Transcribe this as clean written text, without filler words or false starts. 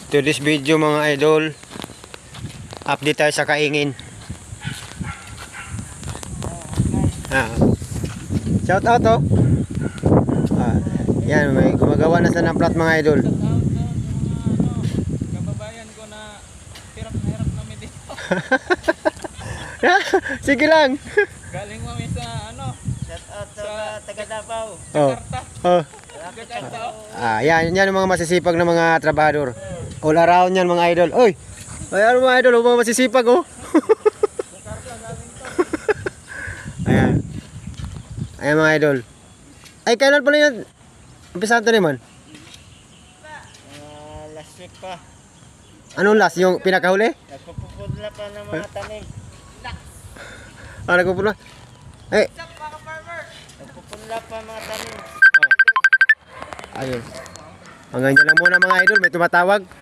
To this video mga idol, update tayo sa Kaingin. Shout out oh. Yan, may gumagawa na sa ng plot mga idol. Kababayan ko na hirap na dito. Sige lang. Galing kami sa Shout out sa taga Davao. Jakarta. Jakarta. Yan yung mga masisipag na mga trabahador. All around yan mga idol. Oy. Ay, mga idol, mga masisipag oh. Ayan. Ayan mga idol. Ay, kailan pala yun? Umpisahan to naman. Last week pa. Anong last? Yung pinakahuli? Nagpupudla pa ng mga tanim. Nagpupula. Eh. Nagpupudla pa mga tanim. Ayun. Hanggang dyan lang muna mga idol. May tumatawag.